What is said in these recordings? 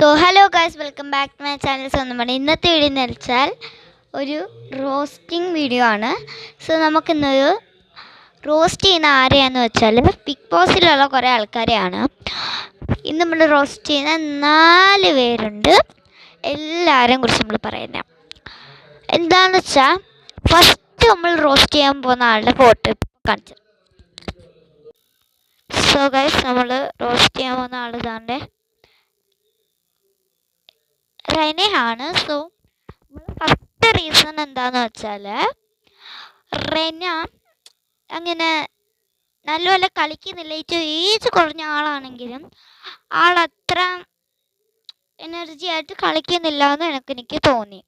Hello guys, welcome back to my channel. നമ്മുടെ ഇന്നത്തെ video എന്ന് വെച്ചാൽ ഒരു റോസ്റ്റിംഗ് വീഡിയോ ആണ്. നമുക്കിന്നൊരു റോസ്റ്റ് ചെയ്യുന്ന ആരെയാന്ന് വെച്ചാൽ ബിഗ് ബോസിലുള്ള കുറേ ആൾക്കാരെയാണ്. ഇന്ന് നമ്മൾ റോസ്റ്റ് ചെയ്യുന്ന 4 പേരുണ്ട്. എല്ലാവരെയും കുറിച്ച് നമ്മൾ പറയുന്നത് എന്താണെന്ന് വെച്ചാൽ, ഫസ്റ്റ് നമ്മൾ റോസ്റ്റ് ചെയ്യാൻ പോകുന്ന ആളുടെ ഫോട്ടോ കാണിച്ചു. ഗൈസ്, നമ്മൾ റോസ്റ്റ് ചെയ്യാൻ പോകുന്ന ആൾ ഇതാണ്ട് റെനയാണ്. ഫസ്റ്റ് റീസൺ എന്താന്ന് വെച്ചാൽ, റെന അങ്ങനെ നല്ലപോലെ കളിക്കുന്നില്ല. ഏറ്റവും ഏജ് കുറഞ്ഞ ആളാണെങ്കിലും ആളത്ര എനർജി ആയിട്ട് കളിക്കുന്നില്ല എന്ന് എനിക്ക് തോന്നി.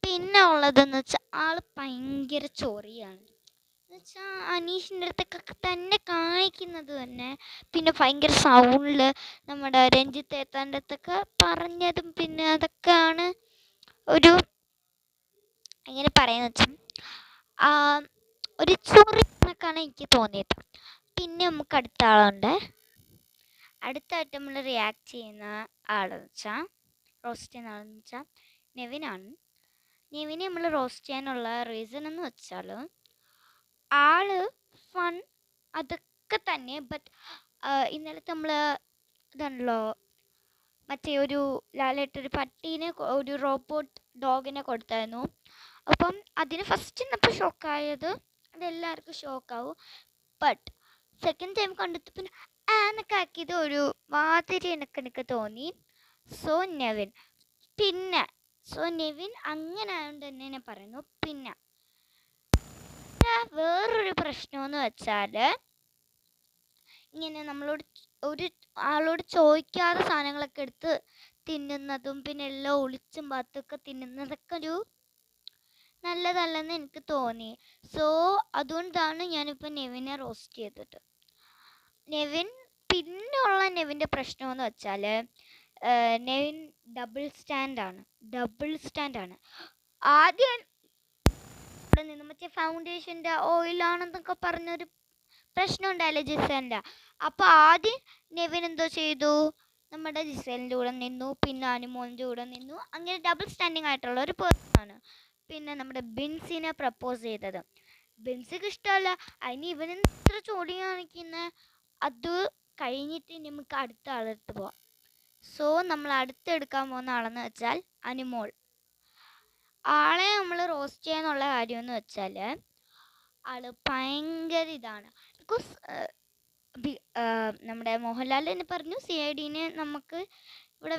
പിന്നെ ഉള്ളതെന്ന് വെച്ചാൽ ആൾ ഭയങ്കര ചൊറിയാണ്. എന്നുവെച്ചാൽ അനീഷിൻ്റെ അടുത്തൊക്കെ തന്നെ കാണിക്കുന്നത് തന്നെ. പിന്നെ ഭയങ്കര സൗണ്ടിൽ നമ്മുടെ രഞ്ജിത്ത് ഏത്താൻ്റെ അടുത്തൊക്കെ പറഞ്ഞതും പിന്നെ അതൊക്കെയാണ് ഒരു എങ്ങനെ പറയുന്ന വെച്ചാൽ ഒരു ചൊറി കണക്കാണ് എനിക്ക് തോന്നിയത്. പിന്നെ നമുക്ക് അടുത്ത ആളുണ്ട്. അടുത്തായിട്ട് നമ്മൾ റിയാക്ട് ചെയ്യുന്ന ആളെന്ന് വെച്ചാൽ, റോസ്റ്റ് ചെയ്യുന്ന ആളെന്ന് വെച്ചാൽ നെവിനാണ്. നെവിനെ നമ്മൾ റോസ്റ്റ് ചെയ്യാനുള്ള റീസൺ എന്ന് വെച്ചാൽ, ആള് ഫൺ അതൊക്കെ തന്നെ. ബട്ട് ഇന്നലത്തെ നമ്മൾ ഇതാണല്ലോ, മറ്റേ ഒരു ലാലേട്ടൊരു പട്ടീനെ, ഒരു റോബോട്ട് ഡോഗിനെ കൊടുത്തായിരുന്നു. അപ്പം അതിന് ഫസ്റ്റ് ഇന്നപ്പോൾ ഷോക്കായത്, അതെല്ലാവർക്കും ഷോക്കാവും. ബട്ട് സെക്കൻഡ് ടൈം കണ്ടിട്ട് പിന്നെ എന്നൊക്കെ ആക്കിയത് ഒരു മാതിരി എനിക്ക് തോന്നി. നെവിൻ പിന്നെ നെവിൻ അങ്ങനെ ആയതുകൊണ്ട് തന്നെ ഞാൻ പറയുന്നു. പിന്നെ വേറൊരു പ്രശ്നമെന്ന് വെച്ചാൽ, ഇങ്ങനെ നമ്മളോട് ഒരു ആളോട് ചോദിക്കാതെ സാധനങ്ങളൊക്കെ എടുത്ത് തിന്നുന്നതും പിന്നെ എല്ലാം ഒളിച്ചും പാത്തൊക്കെ തിന്നുന്നതൊക്കെ ഒരു നല്ലതല്ലെന്ന് എനിക്ക് തോന്നി. അതുകൊണ്ടാണ് ഞാനിപ്പോൾ നെവിനെ റോസ്റ്റ് ചെയ്തത്. നെവിൻ പിന്നെയുള്ള നെവിൻ്റെ പ്രശ്നമെന്ന് വെച്ചാൽ, നെവിൻ ഡബിൾ സ്റ്റാൻഡാണ്. ആദ്യം ഇവിടെ നിന്ന് മറ്റേ ഫൗണ്ടേഷൻ്റെ ഓയിലാണെന്നൊക്കെ പറഞ്ഞൊരു പ്രശ്നം ഉണ്ടായില്ലേ ജിസേലിൻ്റെ. അപ്പോൾ ആദ്യം നെവിൻ എന്തോ ചെയ്തു, നമ്മുടെ ജിസേലിൻ്റെ കൂടെ നിന്നു, പിന്നെ അനുമോളിൻ്റെ കൂടെ നിന്നു. അങ്ങനെ ഡബിൾ സ്റ്റാൻഡിങ് ആയിട്ടുള്ള ഒരു പേഴ്സണാണ്. പിന്നെ നമ്മുടെ ബിൻസിനെ പ്രപ്പോസ് ചെയ്തത് ബിൻസിക്ക് ഇഷ്ടമല്ല. അതിന് ഇവനെന്ന് ഇത്ര ചോടി കാണിക്കുന്നത്. അത് കഴിഞ്ഞിട്ട് നമുക്ക് അടുത്ത ആളെടുത്ത് പോവാം. നമ്മൾ അടുത്തെടുക്കാൻ പോകുന്ന ആളെന്ന് വെച്ചാൽ അനുമോൾ. ആളെ നമ്മൾ റോസ്റ്റ് ചെയ്യാന്നുള്ള കാര്യമെന്ന് വെച്ചാൽ, ആള് ഭയങ്കര ഇതാണ്. ബിക്കോസ് നമ്മുടെ മോഹൻലാൽ തന്നെ പറഞ്ഞു, CIDനെ നമുക്ക് ഇവിടെ